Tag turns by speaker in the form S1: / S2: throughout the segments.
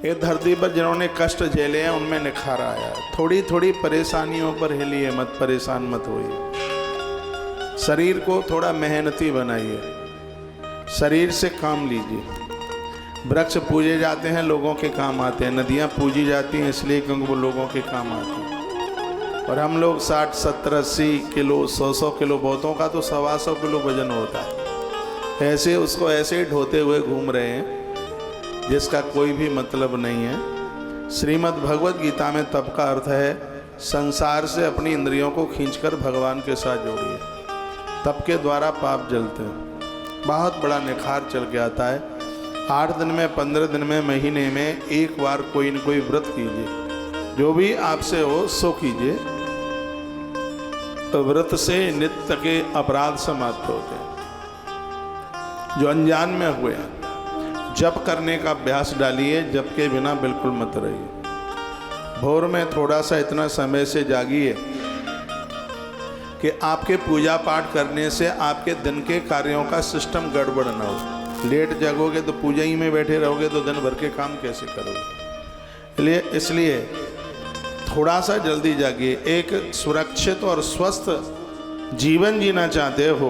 S1: ये धरती पर जिन्होंने कष्ट झेले हैं उनमें निखार आया। थोड़ी थोड़ी परेशानियों पर हिलिए मत, परेशान मत होइए। शरीर को थोड़ा मेहनती बनाइए, शरीर से काम लीजिए। वृक्ष पूजे जाते हैं, लोगों के काम आते हैं। नदियाँ पूजी जाती हैं इसलिए क्योंकि वो लोगों के काम आती हैं। और हम लोग 60, 70, 80 किलो, 100 किलो, बहुतों का तो 125 किलो वजन होता है। ऐसे उसको ऐसे ही ढोते हुए घूम रहे हैं जिसका कोई भी मतलब नहीं है। श्रीमद् भगवद गीता में तप का अर्थ है संसार से अपनी इंद्रियों को खींचकर भगवान के साथ जोड़िए। तप के द्वारा पाप जलते हैं। बहुत बड़ा निखार चल के आता है। 8 दिन में, 15 दिन में, महीने में एक बार कोई न कोई व्रत कीजिए। जो भी आपसे हो सो कीजिए। तो व्रत से नित्य के अपराध समाप्त होते हैं जो अनजान में हुए हैं। जप करने का अभ्यास डालिए, जप के बिना बिल्कुल मत रहिए। भोर में थोड़ा सा इतना समय से जागिए कि आपके पूजा पाठ करने से आपके दिन के कार्यों का सिस्टम गड़बड़ ना हो। लेट जागोगे तो पूजा ही में बैठे रहोगे तो दिन भर के काम कैसे करोगे। इसलिए थोड़ा सा जल्दी जागिए। एक सुरक्षित और स्वस्थ जीवन जीना चाहते हो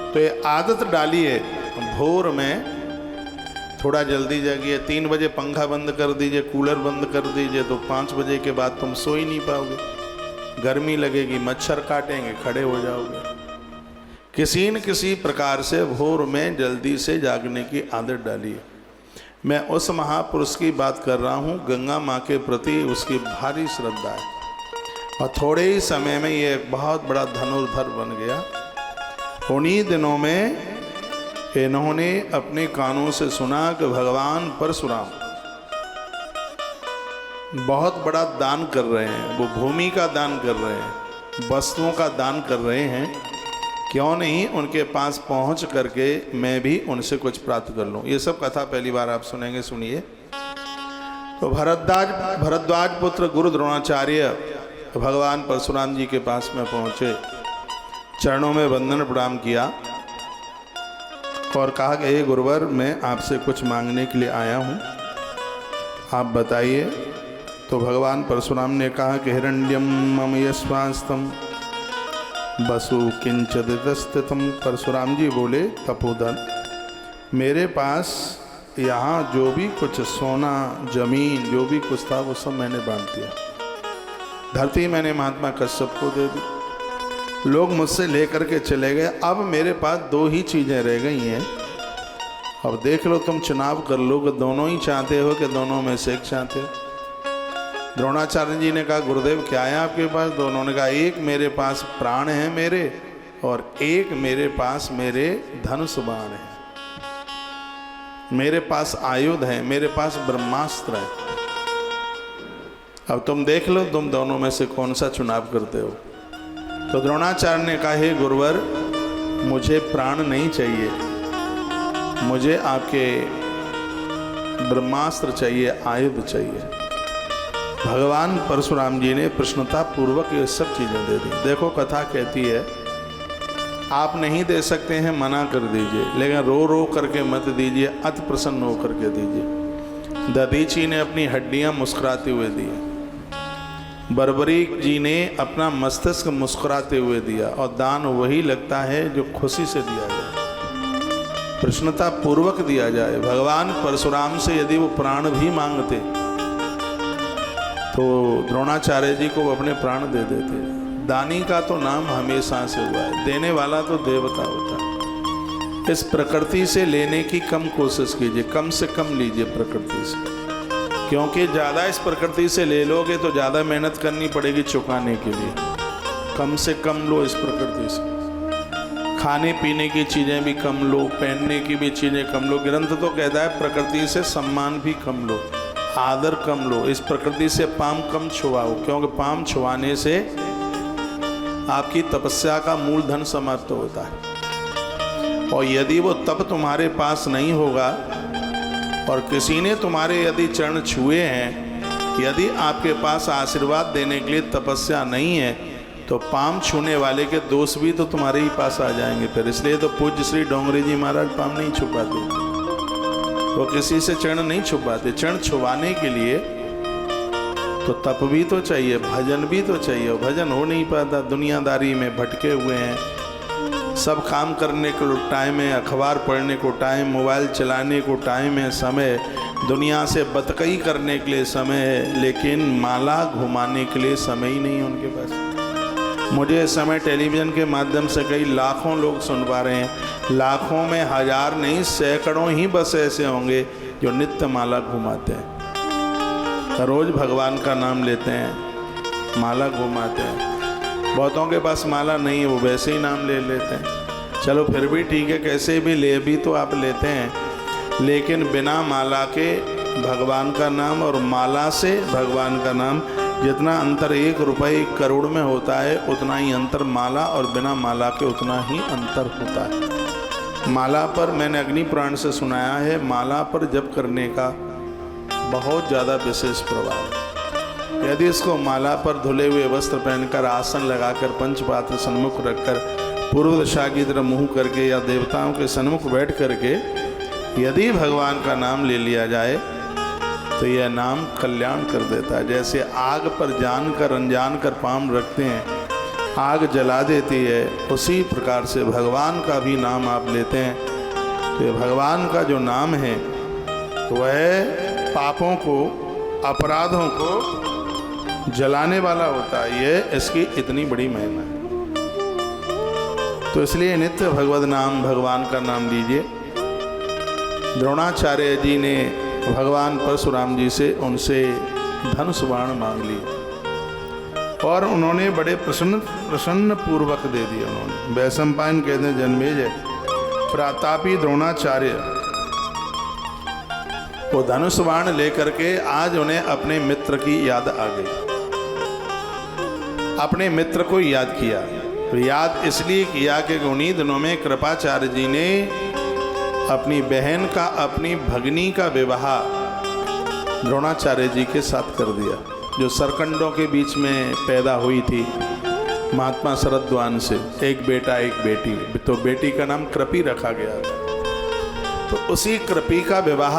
S1: तो ये आदत डालिए, भोर में थोड़ा जल्दी जागिए। 3 बजे पंखा बंद कर दीजिए, कूलर बंद कर दीजिए, तो 5 बजे के बाद तुम सो ही नहीं पाओगे। गर्मी लगेगी, मच्छर काटेंगे, खड़े हो जाओगे। किसी न किसी प्रकार से भोर में जल्दी से जागने की आदत डालिए। मैं उस महापुरुष की बात कर रहा हूँ, गंगा माँ के प्रति उसकी भारी श्रद्धा है और थोड़े ही समय में ये एक बहुत बड़ा धनुर्धर बन गया। उन्हीं दिनों में इन्होंने अपने कानों से सुना कि भगवान परशुराम बहुत बड़ा दान कर रहे हैं। वो भूमि का दान कर रहे हैं, वस्तुओं का दान कर रहे हैं। क्यों नहीं उनके पास पहुंच करके मैं भी उनसे कुछ प्राप्त कर लूं। ये सब कथा पहली बार आप सुनेंगे, सुनिए। तो भरद्वाज पुत्र गुरु द्रोणाचार्य भगवान परशुराम जी के पास में पहुंचे, चरणों में वंदन प्रणाम किया और कहा कि हे गुरुवर, मैं आपसे कुछ मांगने के लिए आया हूँ, आप बताइए। तो भगवान परशुराम ने कहा कि हिरण्यम मम यस्वास्तम वसु किंचिदस्थितम। परशुराम जी बोले, तपोधन, मेरे पास यहाँ जो भी कुछ सोना, जमीन, जो भी कुछ था वो सब मैंने बांट दिया। धरती मैंने महात्मा कश्यप को दे दी, लोग मुझसे लेकर के चले गए। अब मेरे पास 2 ही चीज़ें रह गई हैं। अब देख लो, तुम चुनाव कर लो कि दोनों ही चाहते हो कि दोनों में से एक चाहते हो। द्रोणाचार्य जी ने कहा, गुरुदेव क्या है आपके पास? दोनों ने कहा, एक मेरे पास प्राण है मेरे, और एक मेरे पास मेरे धनुष बाण है, मेरे पास आयुध है, मेरे पास ब्रह्मास्त्र है। अब तुम देख लो, तुम दोनों में से कौन सा चुनाव करते हो। तो द्रोणाचार्य ने कहा, हे गुरुवर, मुझे प्राण नहीं चाहिए, मुझे आपके ब्रह्मास्त्र चाहिए, आयुध चाहिए। भगवान परशुराम जी ने प्रसन्नता पूर्वक ये सब चीज़ें दे दी। देखो कथा कहती है, आप नहीं दे सकते हैं, मना कर दीजिए, लेकिन रो रो करके मत दीजिए, अति प्रसन्न होकर के दीजिए। दधीची ने अपनी हड्डियां मुस्कुराते हुए दी, बर्बरी जी ने अपना मस्तिष्क मुस्कुराते हुए दिया। और दान वही लगता है जो खुशी से दिया जाए, प्रसन्नता पूर्वक दिया जाए। भगवान परशुराम से यदि वो प्राण भी मांगते तो द्रोणाचार्य जी को अपने प्राण दे देते। दानी का तो नाम हमेशा से हुआ है, देने वाला तो देवता होता है। इस प्रकृति से लेने की कम कोशिश कीजिए, कम से कम लीजिए प्रकृति से, क्योंकि ज़्यादा इस प्रकृति से ले लोगे तो ज़्यादा मेहनत करनी पड़ेगी चुकाने के लिए। कम से कम लो इस प्रकृति से। खाने पीने की चीज़ें भी कम लो, पहनने की भी चीज़ें कम लो। ग्रंथ तो कहता है प्रकृति से सम्मान भी कम लो, आदर कम लो। इस प्रकृति से पाम कम छुआओ, क्योंकि पाम छुआने से आपकी तपस्या का मूलधन समाप्त होता है। और यदि वो तप तुम्हारे पास नहीं होगा और किसी ने तुम्हारे यदि चरण छुए हैं, यदि आपके पास आशीर्वाद देने के लिए तपस्या नहीं है, तो पाम छूने वाले के दोष भी तो तुम्हारे ही पास आ जाएंगे फिर। इसलिए तो पूज्य श्री डोंगरी जी महाराज पाम नहीं छुपाते। वो किसी से चरण नहीं छुपाते। चरण छुपाने के लिए तो तप भी तो चाहिए, भजन भी तो चाहिए। भजन हो नहीं पाता, दुनियादारी में भटके हुए हैं। सब काम करने को टाइम है, अखबार पढ़ने को टाइम, मोबाइल चलाने को टाइम है, समय, दुनिया से बतकई करने के लिए समय है, लेकिन माला घुमाने के लिए समय ही नहीं है उनके पास। मुझे इस समय टेलीविज़न के माध्यम से कई लाखों लोग सुन पा रहे हैं। लाखों में हजार नहीं, सैकड़ों ही बस ऐसे होंगे जो नित्य माला घुमाते हैं, रोज भगवान का नाम लेते हैं, माला घुमाते हैं। बहुतों के पास माला नहीं है, वो वैसे ही नाम ले लेते हैं। चलो फिर भी ठीक है, कैसे भी ले भी तो आप लेते हैं, लेकिन बिना माला के भगवान का नाम और माला से भगवान का नाम, जितना अंतर 1 रुपये 1 करोड़ में होता है, उतना ही अंतर माला और बिना माला के उतना ही अंतर होता है। माला पर मैंने अग्नि पुराण से सुनाया है, माला पर जप करने का बहुत ज़्यादा विशेष प्रभाव है। यदि इसको माला पर धुले हुए वस्त्र पहनकर, आसन लगाकर, पंचपात्र सन्मुख रखकर, पूर्व दिशा की तरफ मुँह करके या देवताओं के सन्मुख बैठ करके यदि भगवान का नाम ले लिया जाए तो यह नाम कल्याण कर देता है। जैसे आग पर जानकर अनजान कर पाम रखते हैं, आग जला देती है, उसी प्रकार से भगवान का भी नाम आप लेते हैं तो ये भगवान का जो नाम है वह पापों को, अपराधों को जलाने वाला होता है। ये इसकी इतनी बड़ी महिमा है। तो इसलिए नित्य भगवद नाम, भगवान का नाम लीजिए। द्रोणाचार्य जी ने भगवान परशुराम जी से उनसे धनुष बाण मांग ली और उन्होंने बड़े प्रसन्न पूर्वक दे दिया। उन्होंने वैशंपायन कहते हैं, जन्मेजय प्रतापी द्रोणाचार्य वो धनुष बाण लेकर के आज उन्हें अपने मित्र की याद आ गई, अपने मित्र को याद किया। तो याद इसलिए किया कि उन्हीं दिनों में कृपाचार्य जी ने अपनी बहन का, अपनी भगनी का विवाह द्रोणाचार्य जी के साथ कर दिया, जो सरकंडों के बीच में पैदा हुई थी महात्मा शरद्वान से। एक बेटा एक बेटी, तो बेटी का नाम कृपी रखा गया था। तो उसी कृपी का विवाह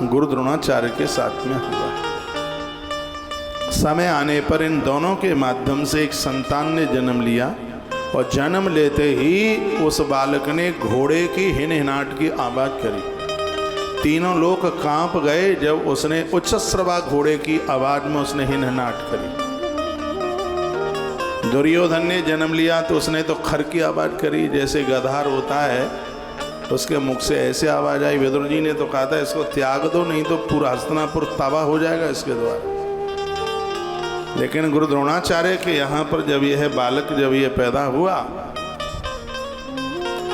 S1: गुरु द्रोणाचार्य के साथ में हुआ। समय आने पर इन दोनों के माध्यम से एक संतान ने जन्म लिया और जन्म लेते ही उस बालक ने घोड़े की हिनहिनाहट की आवाज करी। तीनों लोग कांप गए जब उसने उच्चस्रवा घोड़े की आवाज में उसने हिनहिनाहट करी। दुर्योधन ने जन्म लिया तो उसने तो खर की आवाज करी, जैसे गधार होता है उसके मुख से ऐसे आवाज आई। विदुर जी ने तो कहा था इसको त्याग दो, नहीं तो पूरा हस्तिनापुर तबाह हो जाएगा इसके द्वारा। लेकिन गुरु द्रोणाचार्य के यहाँ पर जब यह बालक जब यह पैदा हुआ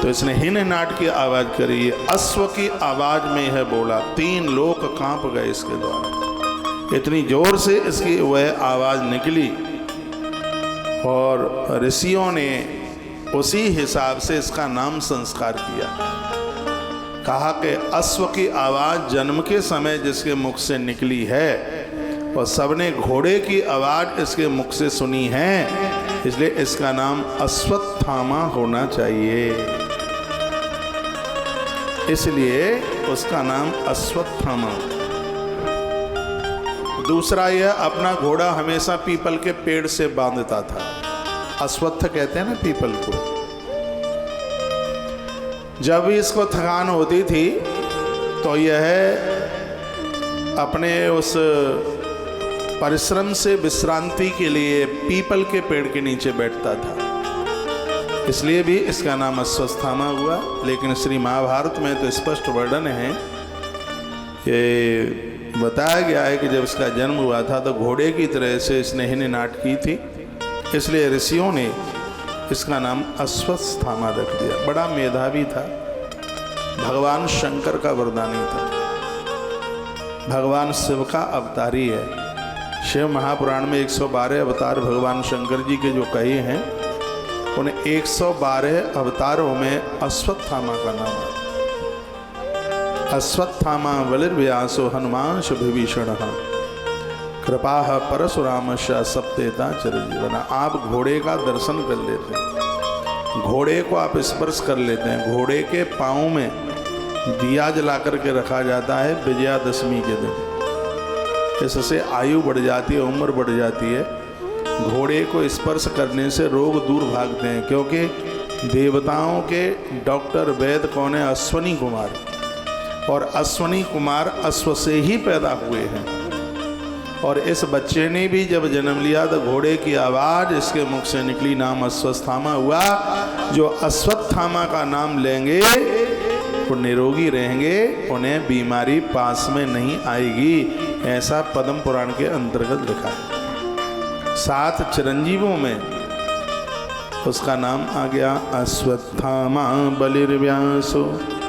S1: तो इसने हिनहिनाहट की आवाज करी, अश्व की आवाज में यह बोला। 3 लोग कांप गए इसके द्वारा, इतनी जोर से इसकी वह आवाज निकली और ऋषियों ने उसी हिसाब से इसका नाम संस्कार किया। कहा कि अश्व की आवाज जन्म के समय जिसके मुख से निकली है और सबने घोड़े की आवाज इसके मुख से सुनी है, इसलिए इसका नाम अश्वत्थामा होना चाहिए। इसलिए उसका नाम अश्वत्थामा। दूसरा यह अपना घोड़ा हमेशा पीपल के पेड़ से बांधता था। अश्वत्थ कहते हैं ना पीपल को। जब भी इसको थकान होती थी तो यह अपने उस परिश्रम से विश्रांति के लिए पीपल के पेड़ के नीचे बैठता था, इसलिए भी इसका नाम अश्वत्थामा हुआ। लेकिन श्री महाभारत में तो स्पष्ट वर्णन है, ये बताया गया है कि जब इसका जन्म हुआ था तो घोड़े की तरह से इसने हिनहिनाहट की थी, इसलिए ऋषियों ने इसका नाम अश्वत्थामा रख दिया। बड़ा मेधावी था, भगवान शंकर का वरदानी था, भगवान शिव का अवतारी है। शिव महापुराण में 112 अवतार भगवान शंकर जी के जो कहे हैं, उन 112 अवतारों में अश्वत्थामा का नाम है। अश्वत्थामा बलिर्व्यासो हनुमान विभीषण कृपा परशुराम सप्तेता चिरजीवन। आप घोड़े का दर्शन कर लेते हैं, घोड़े को आप स्पर्श कर लेते हैं, घोड़े के पाँव में दिया जला करके रखा जाता है विजयादशमी के दिन। इससे आयु बढ़ जाती है, उम्र बढ़ जाती है। घोड़े को स्पर्श करने से रोग दूर भागते हैं, क्योंकि देवताओं के डॉक्टर वैद्य कौन है? अश्वनी कुमार। और अश्वनी कुमार अश्व से ही पैदा हुए हैं। और इस बच्चे ने भी जब जन्म लिया तो घोड़े की आवाज़ इसके मुख से निकली, नाम अश्वत्थामा हुआ। जो अश्वत्थामा का नाम लेंगे वो निरोगी रहेंगे, उन्हें बीमारी पास में नहीं आएगी। ऐसा पद्म पुराण के अंतर्गत लिखा है। 7 चिरंजीवों में उसका नाम आ गया अश्वत्थामा बलिर्व्यासो।